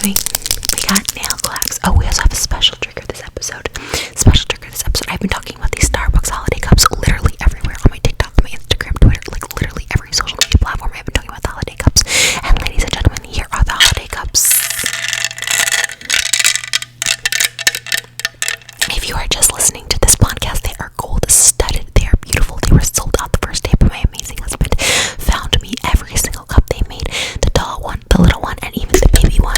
doing? We got nail clacks. Oh, we also have a special trigger this episode. I've been talking about these Starbucks holiday cups literally everywhere on my TikTok, my Instagram, Twitter, like literally every social media platform. I've been talking about the holiday cups. And ladies and gentlemen, here are the holiday cups. If you are just listening to this podcast, they are gold studded. They are beautiful. They were sold out the first day, but my amazing husband found me every single cup they made. The tall one, the little one, and even the baby one.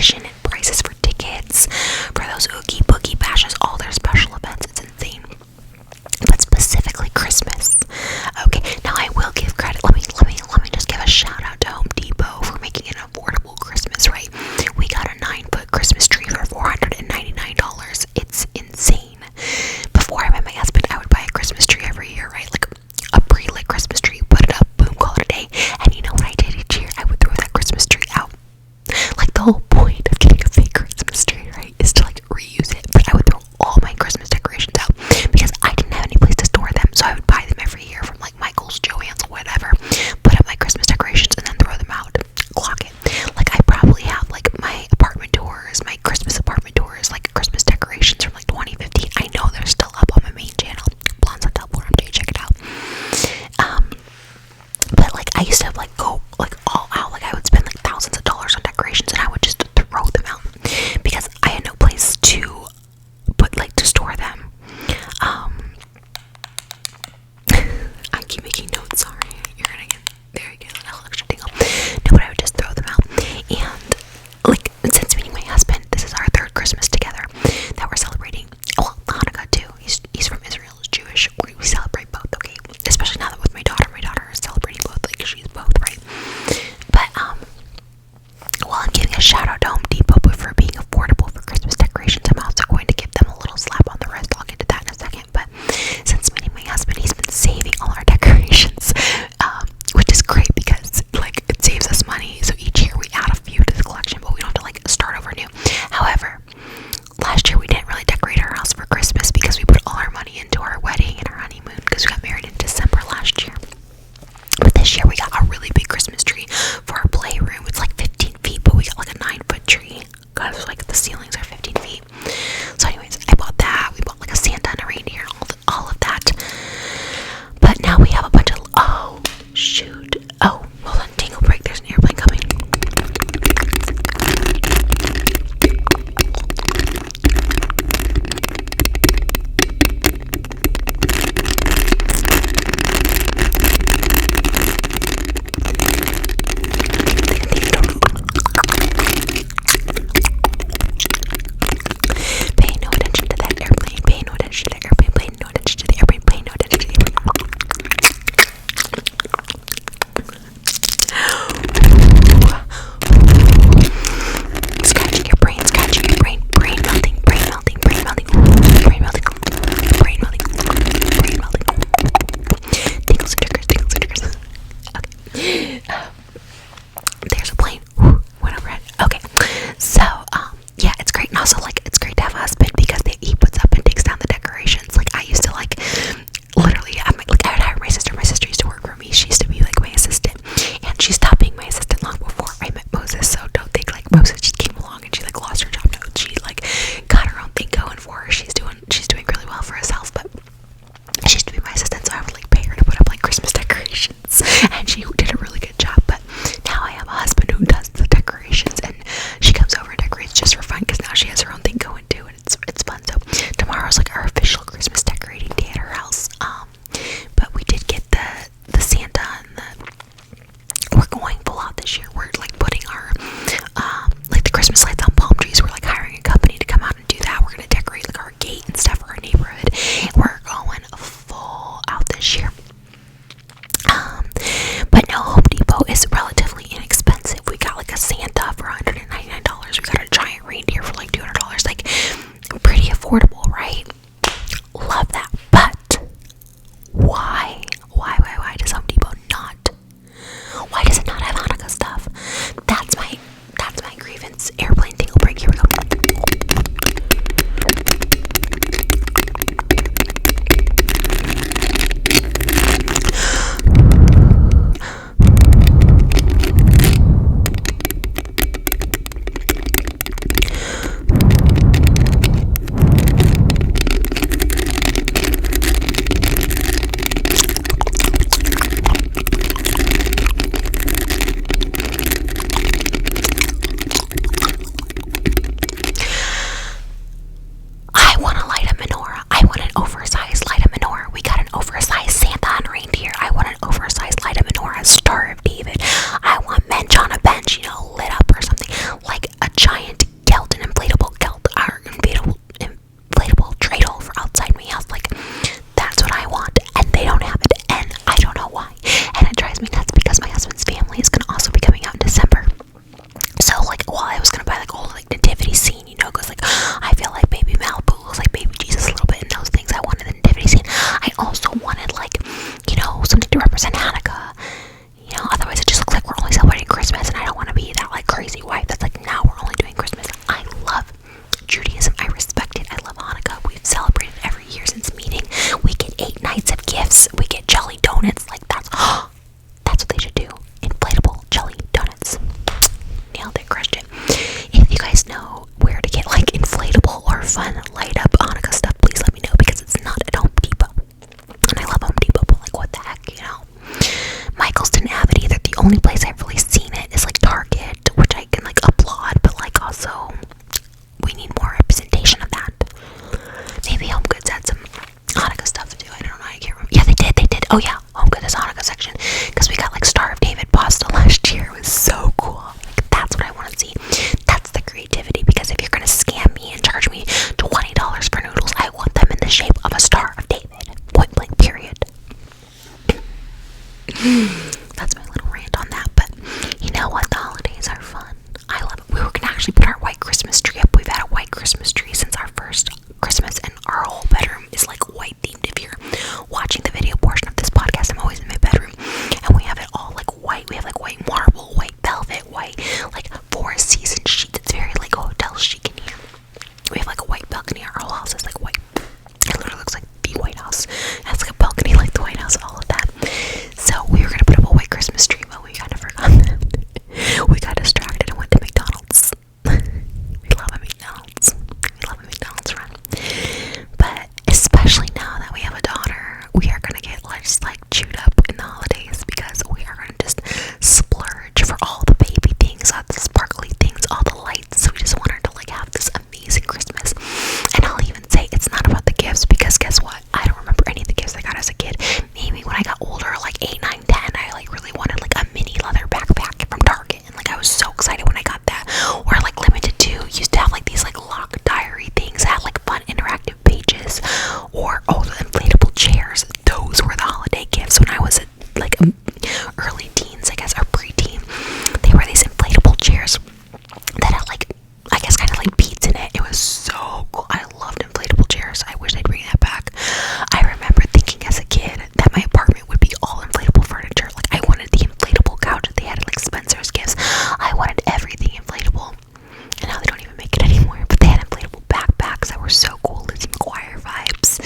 decoration and prices for tickets for those Oogie Boogie Bashes, all their special events. It's insane. But specifically Christmas. Okay, now I will give credit. Let me just give a shout out to Home Depot for making an affordable Christmas, right? We got a 9-foot Christmas tree for $499. It's insane. Before I met my husband, I would buy a Christmas tree every year, right? Like a pre-lit Christmas tree, put it up, boom, call it a day. And you know what I did each year? I would throw that Christmas tree out. Like the whole point of getting a fake Christmas tree, right, is to like reuse it. But I would throw all my Christmas decorations out because I didn't have any place to store them, so I would buy them every year from like Michael's, Joann's, whatever, put up my Christmas decorations and then throw them out. Clock it. Like I probably have like my apartment tours, my Christmas apartment tours, like Christmas decorations from like 2015. I know they're still up on my main channel, Blondes on Top 4MJ, check it out. But like I used to like go like all out, like I would spend like thousands of dollars on decorations and I would just throw them out because I had no place to put like to store them. I keep making notes, sorry, you're gonna get very good little extra tingle. No, but I would just throw them out. And like since meeting my husband, this is our 3rd Christmas together that we're celebrating. Well, Hanukkah too. He's from Israel, he's Jewish. We celebrate both, okay? Especially now that with my daughter is celebrating both, like she's both, right? But well, I'm giving a shout out to Home Depot for being affordable for Christmas decorations. I'm also going to give them a little slap on the wrist. I'll get to that in a second. But since meeting my husband, he's been saving all our decorations, which is great because like it saves us money. So each year we add a few to the collection, but we don't have to like start over new. However, last year we didn't really decorate our house for Christmas because we put all our money into our wedding and our honeymoon because we got married in December last year. But this year we got a really big Christmas tree for our playroom. It's like 15 feet, but we got like a 9-foot tree because like the ceilings are 15 feet. So anyways, I bought that. We bought like a Santa and a reindeer and all of that. But now we have a bunch of, oh shoot. Oh, hold on, tingle break. There's an airplane coming. There's a plane. Went overhead. Okay. So, yeah, it's great. And also, like, it's great to have a husband because he puts up and takes down the decorations. Like, I used to, like, literally, I would hire my sister. My sister used to work for me. She used to be, like, my assistant. And she stopped being my assistant long before I met Moses. So don't think, like, Moses just came along and she, like, lost her job. No, she, like, got her own thing going for her. She's doing really well for herself. But she used to be my assistant, so I would, like, pay her to put up, like, Christmas decorations. And she did a really good job. But now I have a husband who does the decorations, and she comes over and decorates just for fun because now she has her own thing going too, and it's fun. So tomorrow's like our official Christmas decorating day at her house. But we did get the Santa and we're going full out this year. We're like putting our like the Christmas lights on palm trees. We're like hiring a company to come out and do that. We're gonna decorate like our gate and stuff for our neighborhood. We're going full out this year. But no, Home Depot is relatively inexpensive. We got like a Santa for $199. We got a giant reindeer for like $200. Like pretty affordable, right? Love that. But why does Home Depot not? Why does it not have Hanukkah stuff? That's my grievance. Airplane tingle break. Here we go. Giant Oh yeah, home goodness Hanukkah section, because we got like Star of David pasta last year. It was so cool. Like, that's what I want to see. That's the creativity, because if you're gonna scam me and charge me $20 for noodles, I want them in the shape of a Star of David. Point blank, period. That's my little rant on that. But you know what? The holidays are fun. I love it. We were gonna actually put our white Christmas tree up. We've had a white Christmas tree since our first Christmas, and our whole bedroom is like white themed. If you're watching the video portion of this podcast, I'm always in my bedroom, and we have it all like white. We have like white marble, white velvet, white like Four Seasons sheets. It's very like hotel chic in here. We have like a white balcony. Our whole house is like white. It literally looks like the White House. It has like a balcony like the White House, all of that. So we were gonna put up a white Christmas tree, but we kind of forgot that. We got distracted and went to McDonald's. We love a McDonald's. We love a McDonald's run. But especially now that we have a daughter, we are gonna get just like chewed up in the holidays, because we are gonna just splurge for all the baby things, all the sparkly things, all the lights. We just want her to like have this amazing Christmas. And I'll even say it's not about the gifts, because guess what? I don't remember any of the gifts I got as a kid. Maybe when I got older, like 8, 9, 10, I like really wanted like a mini leather backpack from Target, and like I was so excited when I got that. Or like Limited 2 used to have like these like lock diary things that had like fun interactive pages, or the inflatable chairs. Those were the holiday gifts when I was like early teens, I guess, or preteen. They were these inflatable chairs that had like, I guess, kind of like beads in it. It was so cool. I loved inflatable chairs. I wish they'd bring that back. I remember thinking as a kid that my apartment would be all inflatable furniture. Like, I wanted the inflatable couch that they had at like Spencer's Gifts. I wanted everything inflatable. And now they don't even make it anymore. But they had inflatable backpacks that were so cool. Lizzie McGuire vibes.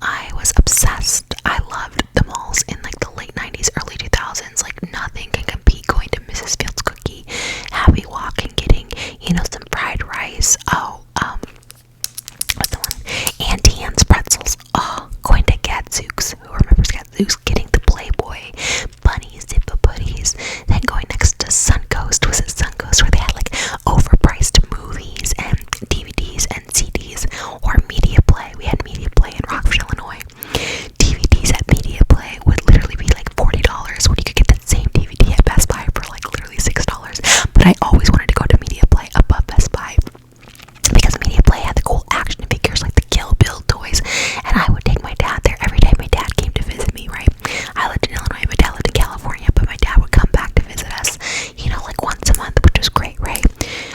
I was obsessed. I loved the malls in like the late 90s, early 2000s. Like, nothing can compete going to Mrs. Fields Cookie, Happy Walk, and getting, you know, some fried rice. What's the one? Auntie Anne's pretzels. Oh, going to Gadzooks. Who remembers Gadzooks? Getting the Playboy bunnies, Zippo putties. Then going next to Suncoast. Was it Suncoast, where they had like overpriced movies and DVDs and CDs? Or Media Play. We had Media Play in Rockford, Illinois. DVDs at Media Play would literally be like $40, when you could get that same DVD at Best Buy for like literally $6. But I always wanted to go to Media Play above Best Buy, because Media Play had the cool action figures like the Kill Bill toys, and I would take my dad there every time my dad came to visit me, right? I lived in Illinois, my dad lived in California, but my dad would come back to visit us, you know, like once a month, which was great, right?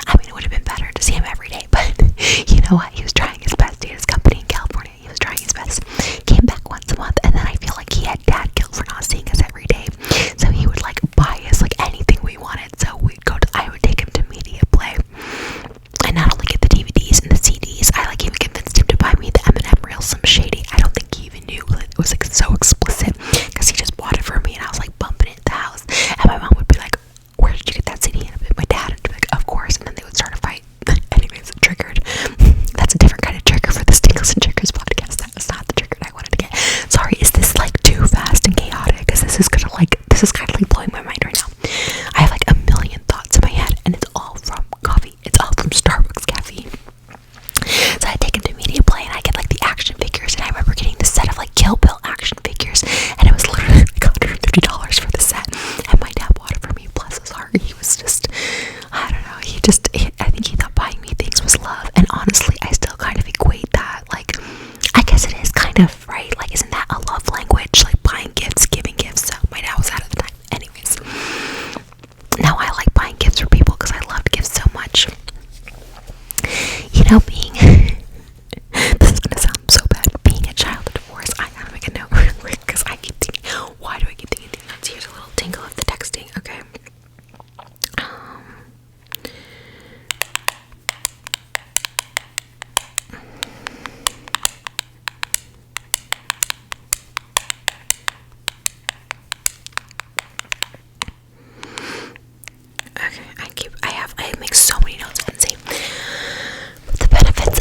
I mean, it would have been better to see him every day, but you know what? He was trying his best. He had his company in California. He was trying his best. Came back once a month, and then I feel like he had dad guilt for not seeing us every day. So he would like buy us like anything we wanted. So I would take him to Media Play, and not only get the DVDs and the CDs, I like even convinced him to buy me the M&M reels, some shady. I don't think he even knew that it was like so explicit, because he just bought it for me, and I was like bumping it at the house, and my mom would be like, "Where did you get that CD?" And I'd be my dad, and I'd be like, "Of course," and then they would start a fight. Anyways, triggered. That's a different kind of trigger for the Tingles and Triggers podcast. That was not the trigger I wanted to get. Sorry, is this like too fast and chaotic? Because this is kind of like blowing my mind right now. I have like a million thoughts in my head, and it's all from coffee. It's all from Starbucks caffeine. So I take him to Media Play, and I get like the action figures, and I remember getting the set of like Kill Bill action figures, and it was literally like $150 for the set, and my dad bought it for me. Bless his heart. He was just, I don't know, I think he thought buying me things was love, and honestly, I still kind of equate that, like, I guess it is kind of, right? Like, isn't that a love language? Like, buying gifts, giving gifts. So my dad was out at the time. Anyways, now I like buying gifts for people, because I loved gifts so much. You know, this is gonna sound so bad, being a child of divorce, I gotta make a note real quick, because I keep thinking, why do I keep thinking notes? Here's a little tingle of the texting, okay? I make so many notes. Let's see. The benefits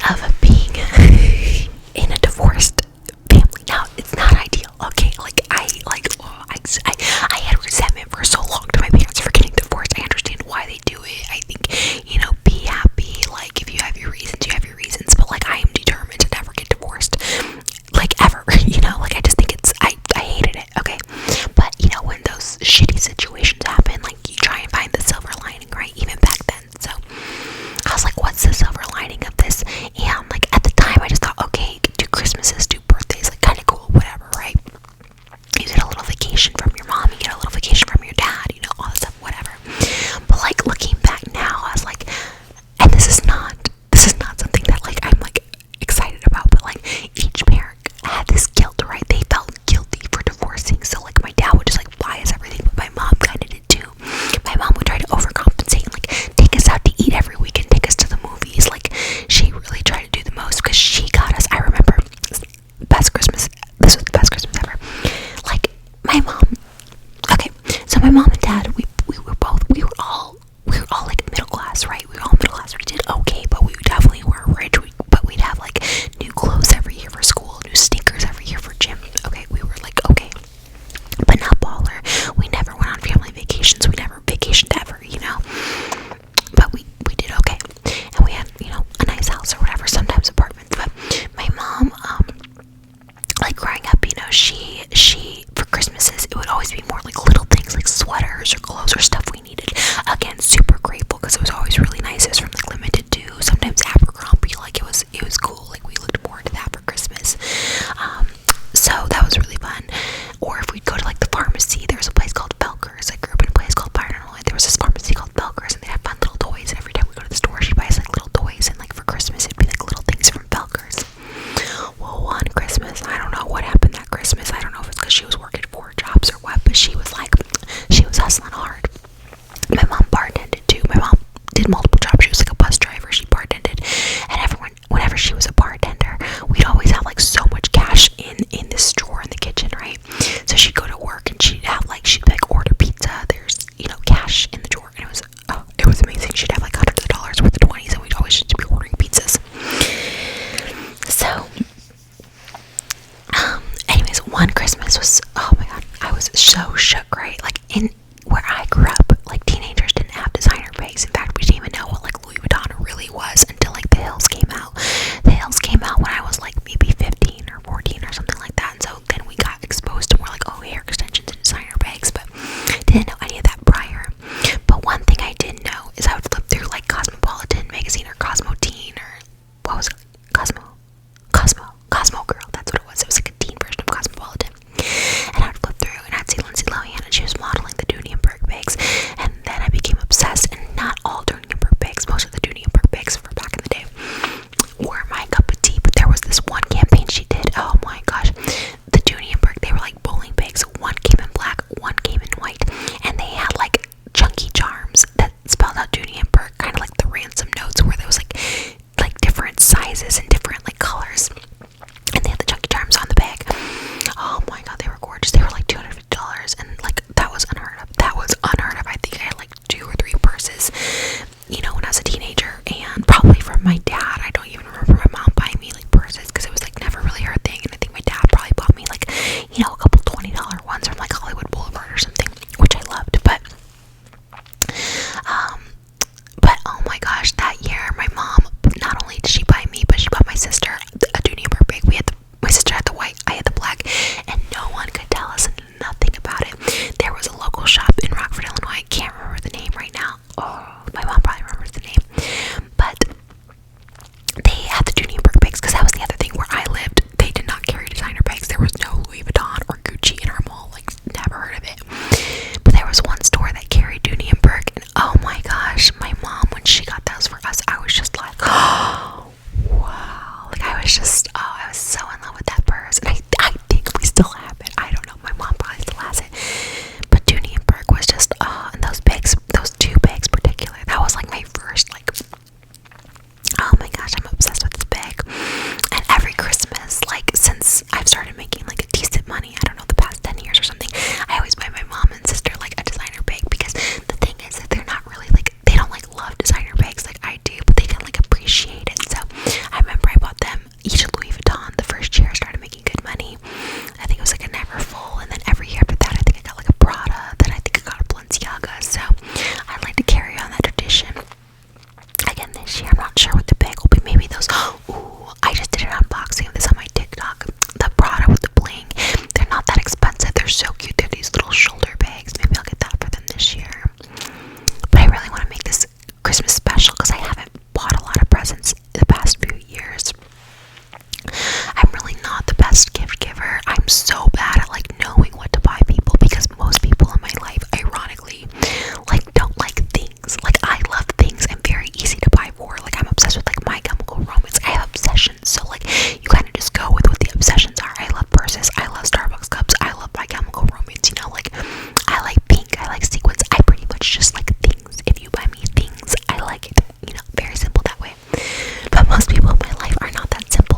that's the silver lining of this. And like at the time I just thought, okay, do Christmases, do birthdays, like kind of cool, whatever, right? You get a little vacation from your mom, you get a little vacation from your dad, you know, all that stuff, whatever. But like looking back now, I was like, and this is not something that like I'm like excited about, but like each parent had this guilt, right? They felt guilty for divorcing. So like my dad would just like buy us everything, but my mom kind of did too. My mom would try to overcompensate and like take us out to eat every weekend, take us to the movies,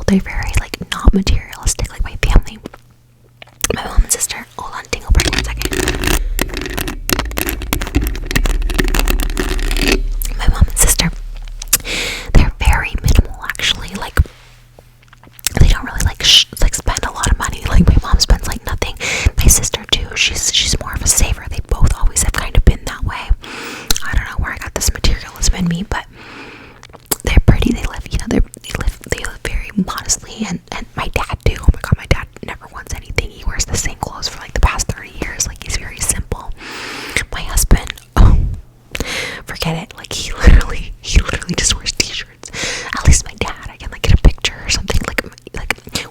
they're very like not materialistic like my family. My mom and sister, hold on, tingle break 1 second. My mom and sister, they're very minimal actually. Like they don't really like spend a lot of money. Like my mom spends like nothing. My sister too. She's more of a saver. They both always have kind of been that way. I don't know where I got this materialism in me, but they're pretty. They live, they live very modestly. And my dad too. Oh my god, my dad never wants anything. He wears the same clothes for like the past 30 years. Like he's very simple. My husband, oh, forget it. Like he literally just wears t-shirts. At least my dad, I can like get a picture or something. Like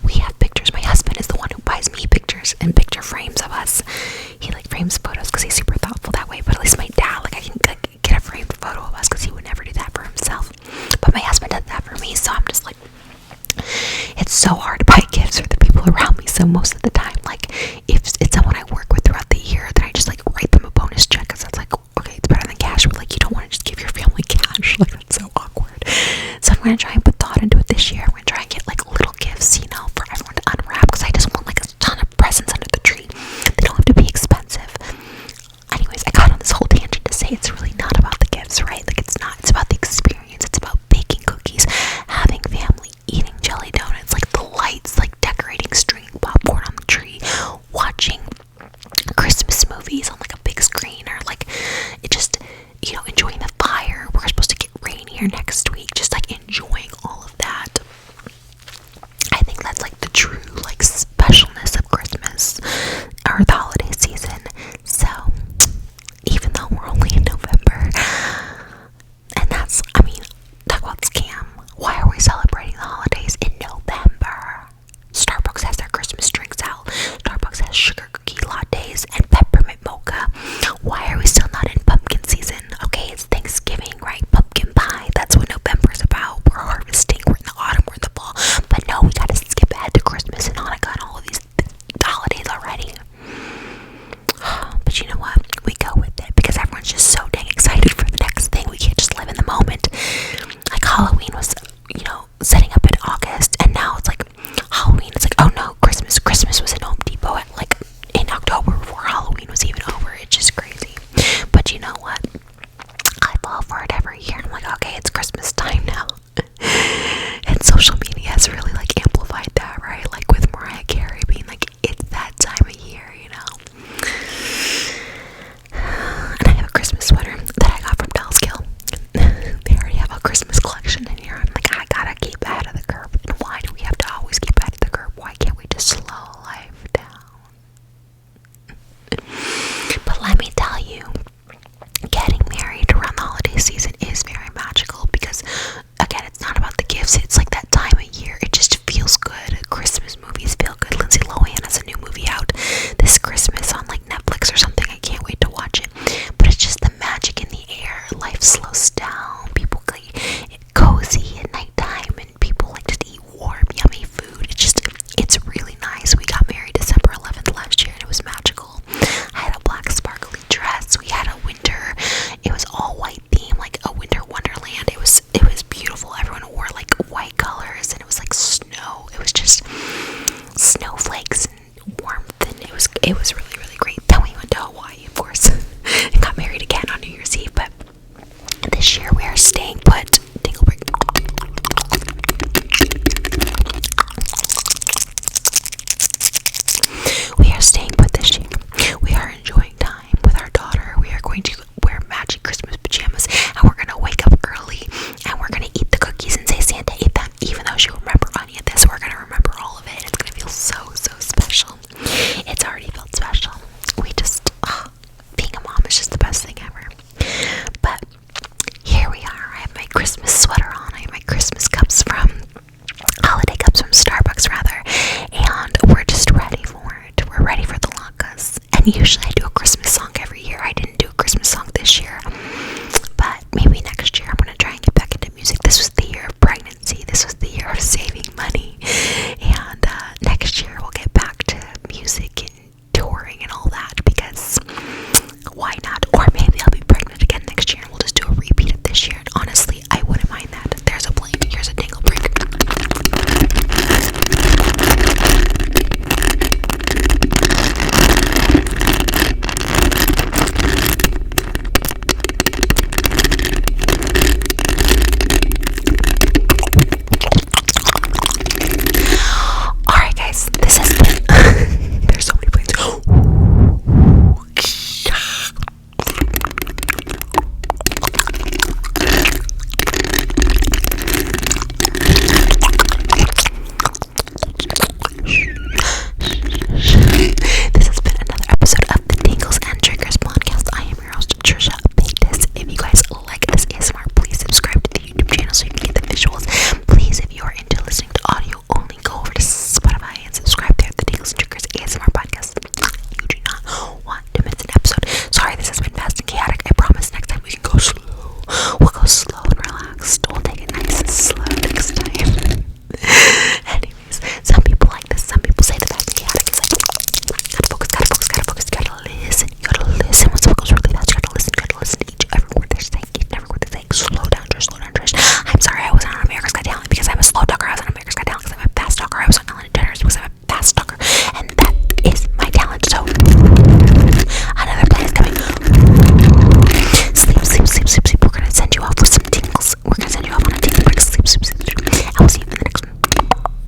we have pictures. My husband is the one who buys me pictures and picture frames of us. He like frames photos because he's super thoughtful that way. But at least my dad, like I can like, get a framed photo of us because he would never do that for himself. But my husband does that for me, so I'm just like, it's so hard to buy gifts for the people around me. So most of the time, like if it's someone I work with throughout the year, then I just like write them a bonus check because that's like, okay, it's better than cash. But like you don't want to just give your family cash. Like that's so awkward. So I'm gonna try and put thought into it this year. I'm gonna try and get like little gifts, for everyone to unwrap because I just want like a ton of presents under the tree. They don't have to be expensive. Anyways, I got on this whole tangent to say it's really not about the gifts, right? Like it's not. It's about the experience. It's about baking cookies, having family, eating jelly donuts, like the lights, like decorating string popcorn on the tree, watching Christmas movies on like a big screen, or like it just, enjoying the fire. We're supposed to get rain here next week. Just like enjoying all of that. I think that's like the true like specialness of Christmas or the holiday season. So even though we're only in November, and that's, talk about scam. Why are we celebrating the holidays in November? Starbucks has their Christmas drinks out. Starbucks has sugar cookie lattes and peppermint mocha. Why are we still not in pumpkin season? Okay, it's Thanksgiving, right? Pumpkin pie. That's what November is about. We're harvesting. We're in the autumn. We're in the fall. But no, we gotta skip ahead to Christmas and Hanukkah and all of these holidays already. But you know what? We go with it because everyone's just so dang excited for the next thing. We can't just live in the moment. Like Halloween was, setting up in August, and now it's like Halloween. It's like, oh no, Christmas. Christmas was at Home Depot at like in October before Halloween was even over. It's just crazy. But you know what? I fall for it every year. I'm like, okay, it's Christmas time now. And social media has really like amplified that, right? Like with Mariah Carey being like, it's that time of year, And I have a Christmas sweater that I got from Dolls Kill. They already have a Christmas collection in here. I'm like, I gotta keep ahead of the curve. And why do we have to always keep ahead of the curve? Why can't we just slow life down? But let me tell you, getting married around the holiday season is very magical because, again, it's not about the gifts. It's like that time of year. It just feels good. Christmas movies feel good. Lindsay Lohan has a new movie out this Christmas on like Netflix or something. I can't wait to watch it. But it's just the magic in the air. Life slows down. People get cozy at nighttime, and people like just eat warm, yummy food. It's really nice. We got married December 11th last year, and it was magical. I had a black sparkly dress. We had a winter. It was all white theme, like a winter wonderland. It was beautiful. Everyone wore like white colors, and it was like snow. It was just snowflakes and warmth, and it was really